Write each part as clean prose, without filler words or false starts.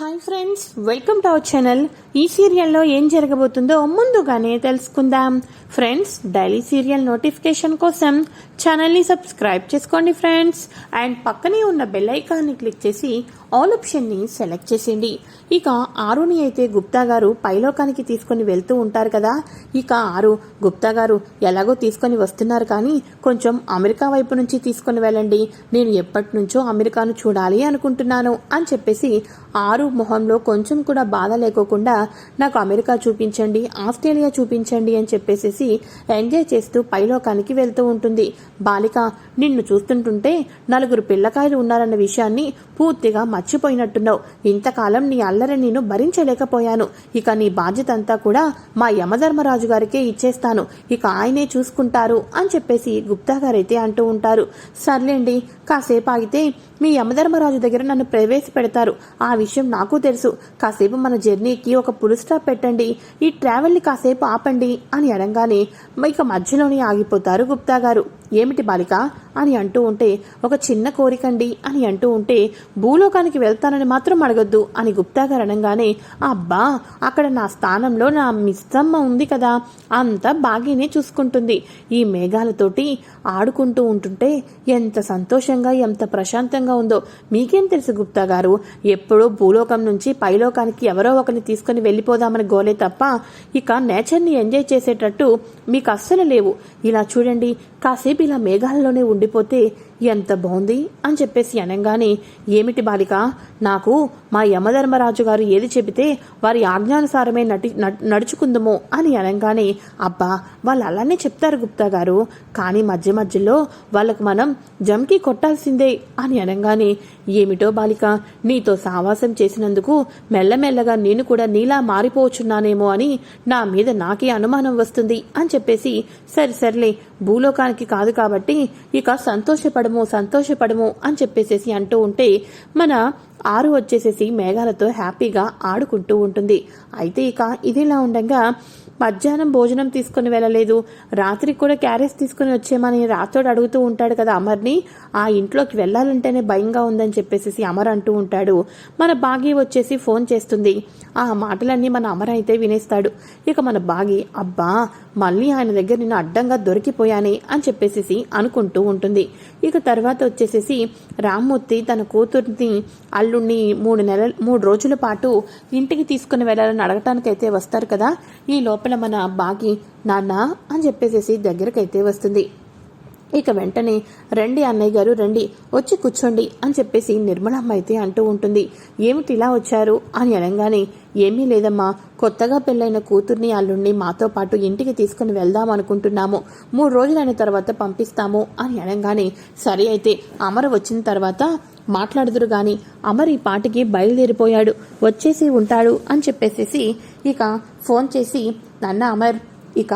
Hi friends, welcome to our channel. ఈ సీరియల్లో ఏం జరగబోతుందో ముందుగానే తెలుసుకుందాం. ఫ్రెండ్స్, డైలీ సీరియల్ నోటిఫికేషన్ కోసం ఛానల్ని సబ్స్క్రైబ్ చేసుకోండి ఫ్రెండ్స్. అండ్ పక్కనే ఉన్న బెల్ ఐకాన్ని క్లిక్ చేసి ఆల్ ఆప్షన్ని సెలెక్ట్ చేసేయండి. ఇక ఆరుని అయితే గుప్తా గారు పైలోకానికి తీసుకొని వెళ్తూ ఉంటారు కదా. ఇక ఆరు, గుప్తా గారు ఎలాగో తీసుకొని వస్తున్నారు కానీ కొంచెం అమెరికా వైపు నుంచి తీసుకొని వెళ్ళండి, నేను ఎప్పటి నుంచో అమెరికాను చూడాలి అనుకుంటున్నాను అని చెప్పేసి ఆరు మొహంలో కొంచెం కూడా బాధ లేకోకుండా నాకు అమెరికా చూపించండి, ఆస్ట్రేలియా చూపించండి అని చెప్పేసి ఎంజాయ్ చేస్తూ పైలోకానికి వెళ్తూ ఉంటుంది. బాలిక, నిన్ను చూస్తుంటుంటే నలుగురు పిల్లకాయలు ఉన్నారన్న విషయాన్ని పూర్తిగా మర్చిపోయినట్టున్నావు. ఇంతకాలం నీ అల్లరి నేను భరించలేకపోయాను. ఇక నీ బాధ్యత అంతా కూడా మా యమధర్మరాజు గారికే ఇచ్చేస్తాను, ఇక ఆయనే చూసుకుంటారు అని చెప్పేసి గుప్తా గారైతే అంటూ ఉంటారు. సర్లేండి, కాసేపు ఆగితే మీ యమధర్మరాజు దగ్గర నన్ను ప్రవేశపెడతారు, ఆ విషయం నాకు తెలుసు. కాసేపు మన జర్నీకి ఒక పుల్ స్టాప్ పెట్టండి, ఈ ట్రావెల్ని కాసేపు ఆపండి అని అనగానే ఇక మధ్యలోనే ఆగిపోతారు గుప్తా గారు. ఏమిటి బాలిక అని అంటూ ఉంటే, ఒక చిన్న కోరికండి అని అంటూ ఉంటే, భూలోకానికి వెళ్తానని మాత్రం అడగొద్దు అని గుప్తా గారు అనగానే, అబ్బా అక్కడ నా స్థానంలో నా మిస్సమ్మ ఉంది కదా, అంతా బాగానే చూసుకుంటుంది. ఈ మేఘాలతోటి ఆడుకుంటూ ఉంటుంటే ఎంత సంతోషంగా ఎంత ప్రశాంతంగా ఉందో మీకేం తెలుసు గుప్తా గారు. ఎప్పుడూ భూలోకం నుంచి పైలోకానికి ఎవరో ఒకరిని తీసుకుని వెళ్ళిపోదామని గోలే తప్ప ఇక నేచర్ని ఎంజాయ్ చేసేటట్టు మీకు అస్సలు లేవు. ఇలా చూడండి, కాసేపు ఇలా మేఘాలలోనే ఉండిపోతే ఎంత బాగుంది అని చెప్పేసి అనగానే, ఏమిటి బాలిక, నాకు మా యమధర్మరాజు గారు ఏది చెబితే వారి ఆజ్ఞానుసారమే నడుచుకుందమో అని అనగానే, అబ్బా వాళ్ళు అలానే చెప్తారు గుప్తా గారు, కానీ మధ్య మధ్యలో వాళ్ళకు మనం జంకి కొట్టాల్సిందే అని అనగానే, ఏమిటో బాలిక, నీతో సావాసం చేసినందుకు మెల్లమెల్లగా నేను కూడా నీలా మారిపోవచ్చున్నానేమో అని నా మీద నాకే అనుమానం వస్తుంది అని చెప్పేసి, సరిసర్లే భూలోకానికి కాదు కాబట్టి ఇక సంతోషపడము అని చెప్పేసేసి అంటూ ఉంటే, మన ఆరు వచ్చేసేసి మేఘాలతో హ్యాపీగా ఆడుకుంటూ ఉంటుంది. అయితే ఇక ఇదిలా ఉండగా మధ్యాహ్నం భోజనం తీసుకుని వెళ్ళలేదు, రాత్రికి కూడా క్యారేజ్ తీసుకుని వచ్చేమని రాతోడు అడుగుతూ ఉంటాడు కదా అమర్ని. ఆ ఇంట్లోకి వెళ్ళాలంటేనే భయంగా ఉందని చెప్పేసి అమర్ అంటూ ఉంటాడు. మన బాగి వచ్చేసి ఫోన్ చేస్తుంది. ఆ మాటలన్నీ మన అమర్ అయితే వినేస్తాడు. ఇక మన బాగి, అబ్బా మళ్ళీ ఆయన దగ్గర నేను అడ్డంగా దొరికిపోయానే అని చెప్పేసి అనుకుంటూ ఉంటుంది. ఇక తర్వాత వచ్చేసేసి రామ్మూర్తి తన కూతుర్ని అల్లుడిని 3 రోజుల పాటు ఇంటికి తీసుకుని వెళ్ళాలని అడగటానికైతే వస్తారు కదా. ఈ లోపల మన బాగి, నాన్న అని చెప్పేసి దగ్గరకైతే వస్తుంది. ఇక వెంటనే, రండి అన్నయ్య గారు రండి, వచ్చి కూర్చోండి అని చెప్పేసి నిర్మలమ్మ అయితే అంటూ ఉంటుంది. ఏమిటి ఇలా వచ్చారు అని అనగానే, ఏమీ లేదమ్మా, కొత్తగా పెళ్ళైన కూతుర్ని అల్లుడిని మాతో పాటు ఇంటికి తీసుకుని వెళ్దాం అనుకుంటున్నాము, 3 రోజులైన తర్వాత పంపిస్తాము అని అనగానే, సరే అయితే అమర వచ్చిన తర్వాత మాట్లాడుదురు గాని, అమర్ ఈ పాటికి బయలుదేరిపోయాడు, వచ్చేసి ఉంటాడు అని చెప్పేసి ఇక ఫోన్ చేసి, నాన్న అమర్, ఇక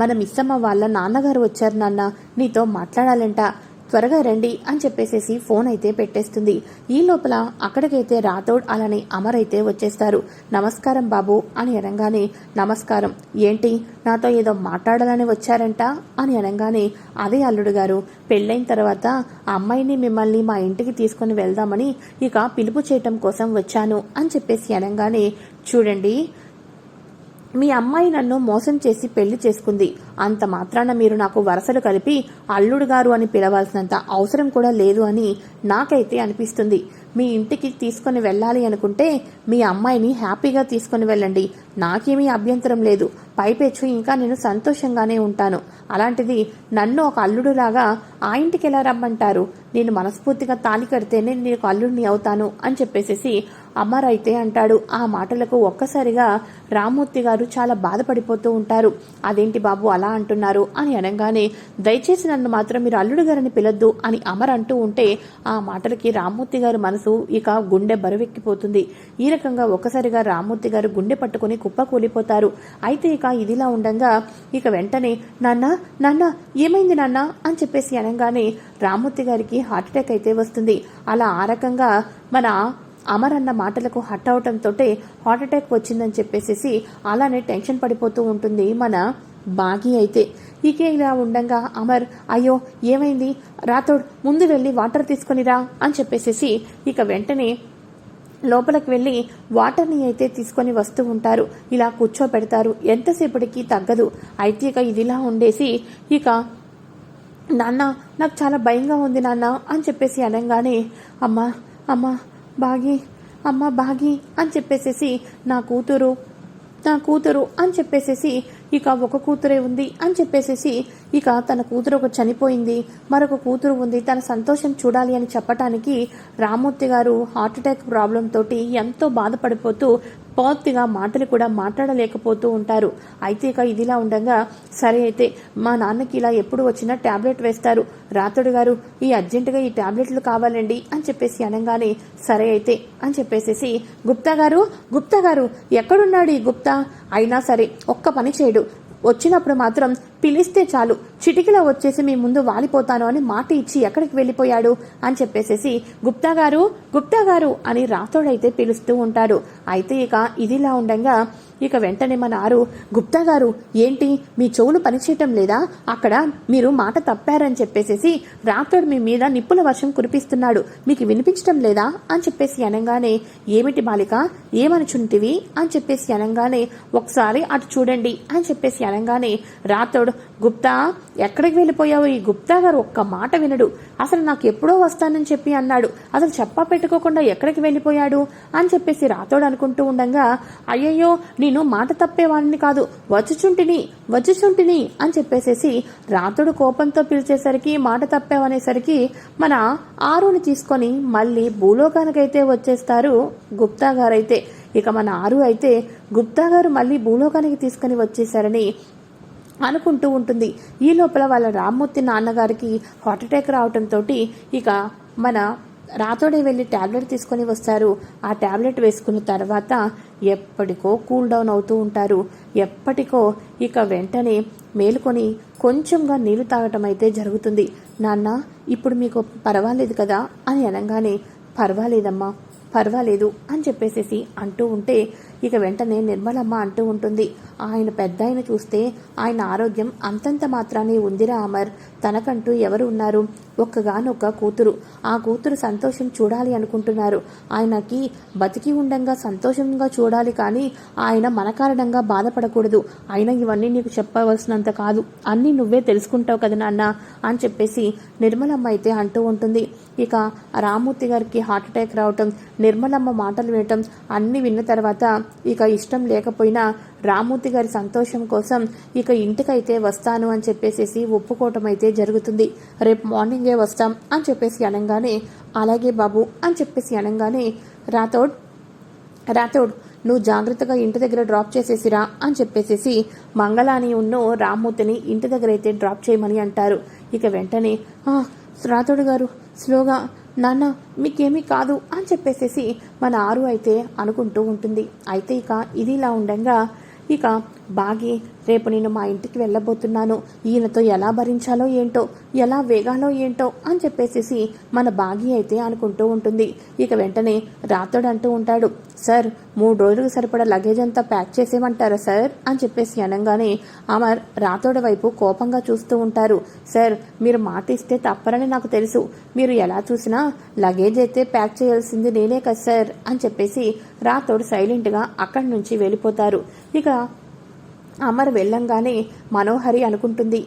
మన మిస్సమ్మ వాళ్ళ నాన్నగారు వచ్చారు నాన్న, నీతో మాట్లాడాలంట, త్వరగా రండి అని చెప్పేసి ఫోన్ అయితే పెట్టేస్తుంది. ఈ లోపల అక్కడికైతే రాథోడ్ అలానే అమర్ అయితే వచ్చేస్తారు. నమస్కారం బాబు అని అనగానే, నమస్కారం, ఏంటి నాతో ఏదో మాట్లాడాలని వచ్చారంట అని అనగానే, అదే అల్లుడు గారు, పెళ్ళైన తర్వాత ఆ అమ్మాయిని మిమ్మల్ని మా ఇంటికి తీసుకుని వెళ్దామని ఇక పిలుపు చేయటం కోసం వచ్చాను అని చెప్పేసి అనగానే, చూడండి మీ అమ్మాయి నన్ను మోసం చేసి పెళ్లి చేసుకుంది, అంత మాత్రాన మీరు నాకు వరసలు కలిపి అల్లుడు గారు అని పిలవాల్సినంత అవసరం కూడా లేదు అని నాకైతే అనిపిస్తుంది. మీ ఇంటికి తీసుకుని వెళ్ళాలి అనుకుంటే మీ అమ్మాయిని హ్యాపీగా తీసుకుని వెళ్ళండి, నాకేమీ అభ్యంతరం లేదు, పైపెచ్చు ఇంకా నేను సంతోషంగానే ఉంటాను. అలాంటిది నన్ను ఒక అల్లుడులాగా ఆ ఇంటికి ఎలా రమ్మంటారు? నేను మనస్ఫూర్తిగా తాళి కడితేనే నేను అల్లుడిని అవుతాను అని చెప్పేసి అమర్ అయితే అంటాడు. ఆ మాటలకు ఒక్కసారిగా రామ్మూర్తి గారు చాలా బాధపడిపోతూ ఉంటారు. అదేంటి బాబు అలా అంటున్నారు అని అనగానే, దయచేసి నన్ను మాత్రం మీరు అల్లుడు గారిని పిలొద్దు అని అమర్ అంటూ ఉంటే, ఆ మాటలకి రామ్మూర్తి గారి మనసు ఇక గుండె బరువెక్కిపోతుంది. ఈ రకంగా ఒక్కసారిగా రామ్మూర్తి గారు గుండె పట్టుకుని కుప్పకూలిపోతారు. అయితే ఇక ఇదిలా ఉండగా ఇక వెంటనే, నాన్న ఏమైంది నాన్న అని చెప్పేసి అనగానే రామ్మూర్తి గారికి హార్ట్అటాక్ అయితే వస్తుంది. అలా ఆ రకంగా మన అమర్ అన్న మాటలకు హట్ అవటంతో హార్ట్అటాక్ వచ్చిందని చెప్పేసి అలానే టెన్షన్ పడిపోతూ ఉంటుంది మన బాగి అయితే. ఇక ఇలా ఉండగా అమర్, అయ్యో ఏమైంది రాథోడ్, ముందు వెళ్ళి వాటర్ తీసుకునిరా అని చెప్పేసి ఇక వెంటనే లోపలికి వెళ్ళి వాటర్ని అయితే తీసుకొని వస్తూ ఉంటారు. ఇలా కూర్చోపెడతారు. ఎంతసేపటికి తగ్గదు. అయితే ఇక ఇదిలా ఉండేసి ఇక నాన్న నాకు చాలా భయంగా ఉంది నాన్న అని చెప్పేసి అనగానే అమ్మా అమ్మ బాగి అమ్మ బాగి అని చెప్పేసేసి నా కూతురు అని చెప్పేసేసి ఇక ఒక కూతురే ఉంది అని చెప్పేసేసి ఇక తన కూతురు ఒక చనిపోయింది, మరొక కూతురు ఉంది, తన సంతోషం చూడాలి అని చెప్పటానికి రామ్మూర్తి గారు హార్ట్ అటాక్ ప్రాబ్లం తోటి ఎంతో బాధపడిపోతూ పూర్తిగా మాటలు కూడా మాట్లాడలేకపోతూ ఉంటారు. అయితే ఇక ఇదిలా ఉండగా సరే అయితే మా నాన్నకి ఇలా ఎప్పుడు వచ్చినా ట్యాబ్లెట్ వేస్తారు, రాతోడు గారు ఈ అర్జెంటుగా ఈ ట్యాబ్లెట్లు కావాలండి అని చెప్పేసి అనగానే సరే అయితే అని చెప్పేసేసి గుప్తా గారు ఎక్కడున్నాడు ఈ గుప్తా? అయినా సరే ఒక్క పని చేయడు, వచ్చినప్పుడు మాత్రం పిలిస్తే చాలు చిటికిలో వచ్చేసి మీ ముందు వాలిపోతాను అని మాట ఇచ్చి ఎక్కడికి వెళ్ళిపోయాడు అని చెప్పేసేసి గుప్తా గారు అని రాతోడైతే పిలుస్తూ ఉంటాడు. అయితే ఇక ఇదిలా ఉండగా ఇక వెంటనే మన ఆరు గుప్తా గారు ఏంటి మీ చెవులు పనిచేయటం లేదా? అక్కడ మీరు మాట తప్పారని చెప్పేసేసి రాతోడు మీ మీద నిప్పుల వర్షం కురిపిస్తున్నాడు, మీకు వినిపించటం లేదా అని చెప్పేసి అనగానే ఏమిటి బాలిక ఏమనుచుంటివి అని చెప్పేసి అనగానే ఒకసారి అటు చూడండి అని చెప్పేసి అనగానే రాతోడు గుప్తా ఎక్కడికి వెళ్ళిపోయావు? ఈ గుప్తా గారు ఒక్క మాట వినడు, అసలు నాకు ఎప్పుడో వస్తానని చెప్పి అన్నాడు, అసలు చెప్పా పెట్టుకోకుండా ఎక్కడికి వెళ్ళిపోయాడు అని చెప్పేసి రాతోడు అనుకుంటూ ఉండగా అయ్యయ్యో నేను మాట తప్పేవాడిని కాదు వచ్చుచుంటిని అని చెప్పేసేసి రాతోడు కోపంతో పిలిచేసరికి మాట తప్పావనేసరికి మన ఆరుని తీసుకొని మళ్ళీ భూలోకానికైతే వచ్చేస్తారు గుప్తా గారైతే. ఇక మన ఆరు అయితే గుప్తా గారు మళ్ళీ భూలోకానికి తీసుకొని వచ్చేసారని అనుకుంటూ ఉంటుంది. ఈ లోపల వాళ్ళ రామ్మూర్తి నాన్నగారికి హార్ట్ అటాక్ రావటంతో ఇక మన రాతోడే వెళ్ళి ట్యాబ్లెట్ తీసుకొని వస్తారు. ఆ ట్యాబ్లెట్ వేసుకున్న తర్వాత ఎప్పటికో కూల్ డౌన్ అవుతూ ఉంటారు. ఎప్పటికో ఇక వెంటనే మేలుకొని కొంచెంగా నీళ్లు తాగటం అయితే జరుగుతుంది. నాన్న ఇప్పుడు మీకు పర్వాలేదు కదా అని అనగానే పర్వాలేదమ్మా పర్వాలేదు అని చెప్పేసేసి అంటూ ఉంటే ఇక వెంటనే నిర్మలమ్మ అంటూ ఉంటుంది, ఆయన పెద్ద ఆయన చూస్తే ఆయన ఆరోగ్యం అంతంత మాత్రానే ఉందిరా అమర్, తనకంటూ ఎవరు ఉన్నారు? ఒక్కగానొక్క కూతురు, ఆ కూతురు సంతోషం చూడాలి అనుకుంటున్నారు. ఆయనకి బతికి ఉండంగా సంతోషంగా చూడాలి, కానీ ఆయన మన కారణంగా బాధపడకూడదు. అయినా ఇవన్నీ నీకు చెప్పవలసినంత కాదు, అన్నీ నువ్వే తెలుసుకుంటావు కదా నాన్న అని చెప్పేసి నిర్మలమ్మ అయితే అంటూ ఉంటుంది. ఇక రామ్మూర్తి గారికి హార్ట్ అటాక్ రావటం, నిర్మలమ్మ మాటలు వినటం అన్ని విన్న తర్వాత ఇక ఇష్టం లేకపోయినా రామ్మూర్తి గారి సంతోషం కోసం ఇక ఇంటికైతే వస్తాను అని చెప్పేసి ఒప్పుకోవటం అయితే జరుగుతుంది. రేపు మార్నింగే వస్తాం అని చెప్పేసి అనగానే అలాగే బాబు అని చెప్పేసి అనగానే రాతోడ్ నువ్వు జాగ్రత్తగా ఇంటి దగ్గర డ్రాప్ చేసేసిరా అని చెప్పేసేసి మంగళాని ఉన్ను రామ్మూర్తిని ఇంటి దగ్గర అయితే డ్రాప్ చేయమని అంటారు. ఇక వెంటనే రాతోడు గారు స్లోగా నాన్న మీకేమీ కాదు అని చెప్పేసేసి మన ఆరు అయితే అనుకుంటూ ఉంటుంది. అయితే ఇక ఇది ఇలా ఉండగా ఇక బాగి రేపు నేను మా ఇంటికి వెళ్ళబోతున్నాను, ఈయనతో ఎలా భరించాలో ఏంటో ఎలా వేగాలో ఏంటో అని చెప్పేసేసి మన బాగి అయితే అనుకుంటూ ఉంటుంది. ఇక వెంటనే రాతోడు అంటూ ఉంటాడు, సార్ 3 రోజులకు సరిపడా లగేజ్ అంతా ప్యాక్ చేసేయమంటారా సార్ అని చెప్పేసి అనగానే అమర్ రాతోడు వైపు కోపంగా చూస్తూ ఉంటారు. సార్ మీరు మాట ఇస్తే తప్పరని నాకు తెలుసు, మీరు ఎలా చూసినా లగేజ్ అయితే ప్యాక్ చేయాల్సింది నేనే కదా సార్ అని చెప్పేసి రాతోడు సైలెంట్గా అక్కడి నుంచి వెళ్ళిపోతారు. ఇక అమర్ వెళ్ళంగానే మనోహరి అనుకుంటుంది,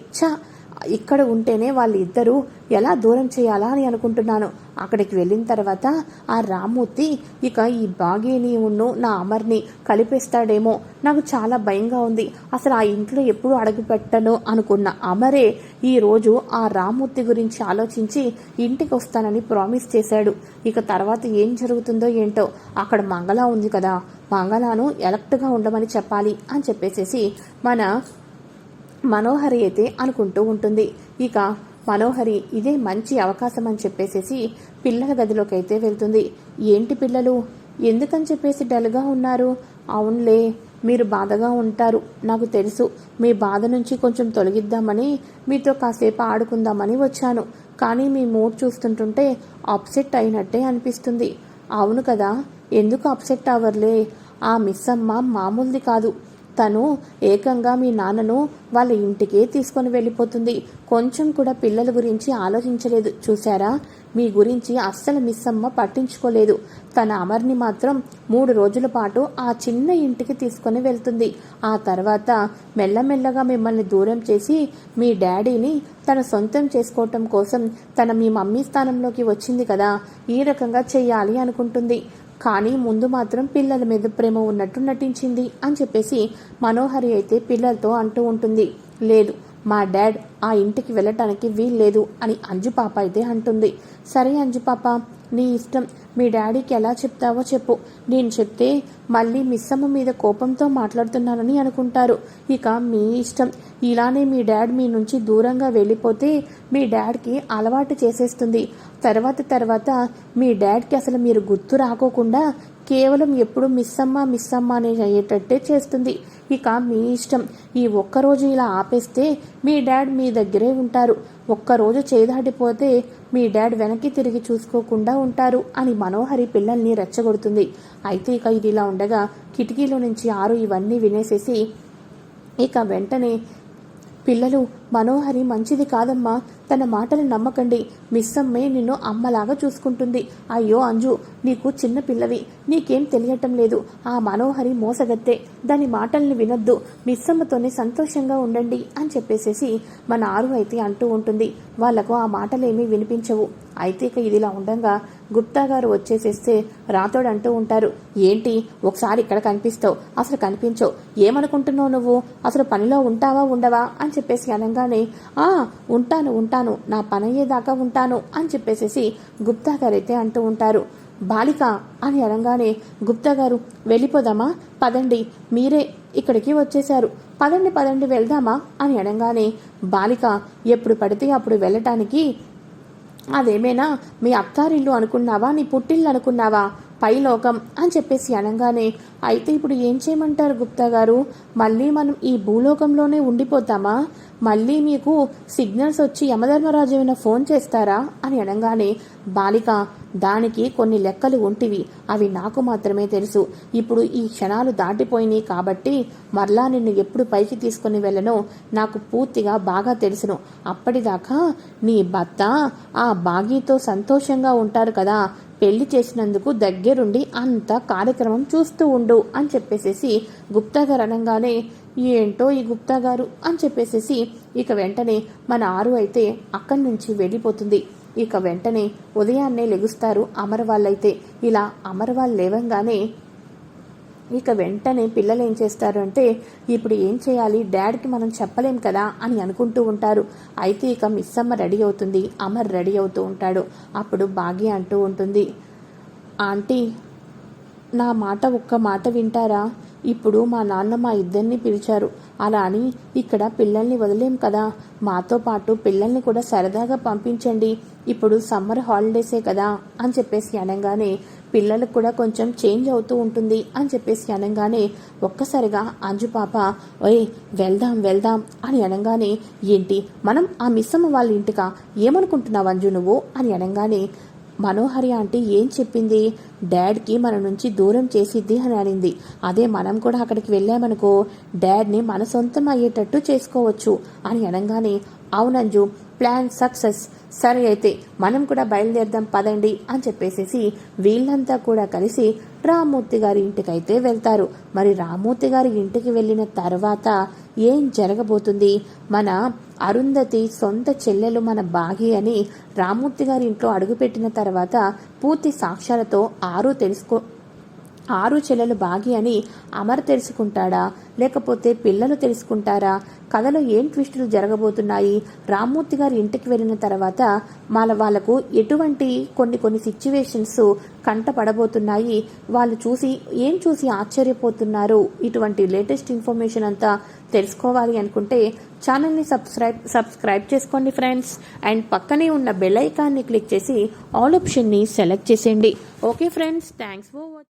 ఇక్కడ ఉంటేనే వాళ్ళిద్దరూ ఎలా దూరం చేయాలా అని అనుకుంటున్నాను. అక్కడికి వెళ్ళిన తర్వాత ఆ రామ్మూర్తి ఇక ఈ బాగీని ఉన్ను నా అమర్ని కలిపేస్తాడేమో, నాకు చాలా భయంగా ఉంది. అసలు ఆ ఇంట్లో ఎప్పుడు అడుగు పెట్టను అనుకున్న అమరే ఈ రోజు ఆ రామ్మూర్తి గురించి ఆలోచించి ఇంటికి వస్తానని ప్రామిస్ చేశాడు. ఇక తర్వాత ఏం జరుగుతుందో ఏంటో. అక్కడ మంగళ ఉంది కదా, మంగళను ఎలక్ట్గా ఉండమని చెప్పాలి అని చెప్పేసేసి మన మనోహరి అయితే అనుకుంటూ ఉంటుంది. ఇక మనోహరి ఇదే మంచి అవకాశం అని చెప్పేసేసి పిల్లల గదిలోకి అయితే వెళ్తుంది. ఏంటి పిల్లలు ఎందుకని చెప్పేసి డల్గా ఉన్నారు? అవునులే మీరు బాధగా ఉంటారు, నాకు తెలుసు. మీ బాధ నుంచి కొంచెం తొలగిద్దామని మీతో కాసేపు ఆడుకుందామని వచ్చాను, కానీ మీ మూడ్ చూస్తుంటుంటే అప్సెట్ అయినట్టే అనిపిస్తుంది. అవును కదా, ఎందుకు అప్సెట్ అవర్లే? ఆ మిస్ అమ్మ మామూలుది కాదు. తను ఏకంగా మీ నాన్నను వాళ్ళ ఇంటికే తీసుకొని వెళ్ళిపోతుంది. కొంచెం కూడా పిల్లల గురించి ఆలోచించలేదు. చూశారా, మీ గురించి అస్సలు మిస్సమ్మ పట్టించుకోలేదు. తన అమర్ని మాత్రం 3 రోజుల పాటు ఆ చిన్న ఇంటికి తీసుకొని వెళ్తుంది. ఆ తర్వాత మెల్లమెల్లగా మిమ్మల్ని దూరం చేసి మీ డాడీని తన సొంతం చేసుకోవటం కోసం తన మీ మమ్మీ స్థానంలోకి వచ్చింది కదా, ఈ రకంగా చెయ్యాలి అనుకుంటుంది. కానీ ముందు మాత్రం పిల్లల మీద ప్రేమ ఉన్నట్టు నటించింది అని చెప్పేసి మనోహరి అయితే పిల్లలతో అంటూ ఉంటుంది. లేదు, మా డాడ్ ఆ ఇంటికి వెళ్ళటానికి వీల్లేదు అని అంజు పాప అయితే అంటుంది. సరే అంజు పాప, నీ ఇష్టం. మీ డాడీకి ఎలా చెప్తావో చెప్పు. నేను చెప్తే మళ్ళీ మిస్సమ్మ మీద కోపంతో మాట్లాడుతున్నానని అనుకుంటారు. ఇక మీ ఇష్టం. ఇలానే మీ డాడ్ మీ నుంచి దూరంగా వెళ్ళిపోతే మీ డాడ్కి అలవాటు చేసేస్తుంది. తర్వాత మీ డాడ్కి అసలు మీరు గుర్తు రాకోకుండా కేవలం ఎప్పుడు మిస్సమ్మ అనే అయ్యేటట్టే చేస్తుంది. ఇక మీ ఇష్టం. ఈ ఒక్కరోజు ఇలా ఆపేస్తే మీ డాడ్ మీ దగ్గరే ఉంటారు. ఒక్కరోజు చేదాటిపోతే మీ డాడ్ వెనక్కి తిరిగి చూసుకోకుండా ఉంటారు అని మనోహరి పిల్లల్ని రెచ్చగొడుతుంది. అయితే ఇక ఇది ఇలా ఉండగా కిటికీలో నుంచి ఆరు ఇవన్నీ వినేసేసి ఇక వెంటనే, పిల్లలు, మనోహరి మంచిది కాదమ్మా, తన మాటలు నమ్మకండి. మిస్సమ్మే నిన్ను అమ్మలాగా చూసుకుంటుంది. అయ్యో అంజు, నీకు చిన్న పిల్లవి, నీకేం తెలియటం లేదు. ఆ మనోహరి మోసగత్తే, దాని మాటల్ని వినొద్దు. మిస్సమ్మతోనే సంతోషంగా ఉండండి అని చెప్పేసేసి మన ఆరు అయితే అంటూ ఉంటుంది. వాళ్లకు ఆ మాటలేమీ వినిపించవు. అయితే ఇక ఇదిలా ఉండగా గుప్తా గారు వచ్చేసేస్తే రాతోడు అంటూ ఉంటారు. ఏంటి, ఒకసారి ఇక్కడ కనిపిస్తావు, అసలు కనిపించవు, ఏమనుకుంటున్నావు నువ్వు, అసలు పనిలో ఉంటావా ఉండవా అని చెప్పేసి అనగానే, ఉంటాను, నా పని అయ్యేదాకా ఉంటాను అని చెప్పేసేసి గుప్తా గారు అయితే అంటూ ఉంటారు. బాలిక అని అనగానే గుప్తా గారు, వెళ్ళిపోదామా, పదండి, మీరే ఇక్కడికి వచ్చేశారు, పదండి వెళ్దామా అని అనగానే, బాలిక, ఎప్పుడు పడితే అప్పుడు వెళ్ళటానికి అదేమైనా మీ అత్తారిల్లు అనుకున్నావా, నీ పుట్టిల్లు అనుకున్నావా, పైలోకం అని చెప్పేసి అనగానే, అయితే ఇప్పుడు ఏం చేయమంటారు గుప్తా గారు, మళ్ళీ మనం ఈ భూలోకంలోనే ఉండిపోతామా, మళ్ళీ మీకు సిగ్నల్స్ వచ్చి యమధర్మరాజు ఏమైనా ఫోన్ చేస్తారా అని అనగానే, బాలిక, దానికి కొన్ని లెక్కలు ఉంటివి, అవి నాకు మాత్రమే తెలుసు. ఇప్పుడు ఈ క్షణాలు దాటిపోయినాయి కాబట్టి మరలా నిన్ను ఎప్పుడు పైకి తీసుకుని వెళ్ళనో నాకు పూర్తిగా బాగా తెలుసును. అప్పటిదాకా నీ భర్త ఆ బాగీతో సంతోషంగా ఉంటారు కదా, పెళ్లి చేసినందుకు దగ్గరుండి అంత కార్యక్రమం చూస్తూ ఉండు అని చెప్పేసేసి గుప్తా గారు అనగానే, ఏంటో ఈ గుప్తా గారు అని చెప్పేసేసి ఇక వెంటనే మన ఆరు అయితే అక్కడి నుంచి వెళ్ళిపోతుంది. ఇక వెంటనే ఉదయాన్నే లెగుస్తారు అమర్ వాళ్ళైతే. ఇలా అమర్ వాళ్ళు లేవంగానే ఇక వెంటనే పిల్లలు ఏం చేస్తారు అంటే, ఇప్పుడు ఏం చేయాలి, డాడ్కి మనం చెప్పలేం కదా అని అనుకుంటూ ఉంటారు. అయితే ఇక మిస్సమ్మ రెడీ అవుతుంది, అమర్ రెడీ అవుతూ ఉంటాడు. అప్పుడు భాగ్య అంటూ ఉంటుంది, ఆంటీ, నా మాట ఒక్క మాట వింటారా, ఇప్పుడు మా నాన్న మా ఇద్దరిని పిలిచారు, అలా అని ఇక్కడ పిల్లల్ని వదిలేం కదా, మాతో పాటు పిల్లల్ని కూడా సరదాగా పంపించండి, ఇప్పుడు సమ్మర్ హాలిడేసే కదా అని చెప్పేసి అనగానే, పిల్లలకు కూడా కొంచెం చేంజ్ అవుతూ ఉంటుంది అని చెప్పేసి అనగానే ఒక్కసారిగా అంజు పాప, ఓయ్ వెళ్దాం అని అనగానే, ఏంటి మనం ఆ మిస్సమ్మ వాళ్ళ ఇంటికా, ఏమనుకుంటున్నావు అంజు నువ్వు అని అనగానే, మనోహరి ఆంటీ ఏం చెప్పింది, డాడ్కి మన నుంచి దూరం చేసిద్ది అని అనింది. అదే మనం కూడా అక్కడికి వెళ్ళామనుకో డాడ్ని మన సొంతం అయ్యేటట్టు చేసుకోవచ్చు అని అనగానే, అవునంజు, ప్లాన్ సక్సెస్, సరే అయితే మనం కూడా బయలుదేరదాం పదండి అని చెప్పేసేసి వీళ్ళంతా కూడా కలిసి రామ్మూర్తి గారి ఇంటికైతే వెళ్తారు. మరి రామ్మూర్తి గారి ఇంటికి వెళ్ళిన తర్వాత ఏం జరగబోతుంది, మన అరుంధతి సొంత చెల్లెలు మన బాగి అని రామ్మూర్తి గారి ఇంట్లో అడుగుపెట్టిన తర్వాత పూర్తి సాక్ష్యాలతో ఆరు చెల్లెలు బాగి అని అమర్ తెలుసుకుంటాడా, లేకపోతే పిల్లలు తెలుసుకుంటారా, కథలో ఏం ట్విస్టులు జరగబోతున్నాయి, రామ్మూర్తి గారి ఇంటికి వెళ్ళిన తర్వాత వాళ్లకు ఎటువంటి కొన్ని సిచ్యువేషన్స్ కంట పడబోతున్నాయి, వాళ్ళు ఏం చూసి ఆశ్చర్యపోతున్నారు, ఇటువంటి లేటెస్ట్ ఇన్ఫర్మేషన్ అంతా తెలుసుకోవాలి అనుకుంటే ఛానల్ని సబ్స్క్రైబ్ చేసుకోండి ఫ్రెండ్స్. అండ్ పక్కనే ఉన్న బెల్ ఐకాన్ని క్లిక్ చేసి ఆల్ ఆప్షన్ని సెలెక్ట్ చేసేయండి. Okay friends, thanks for watching.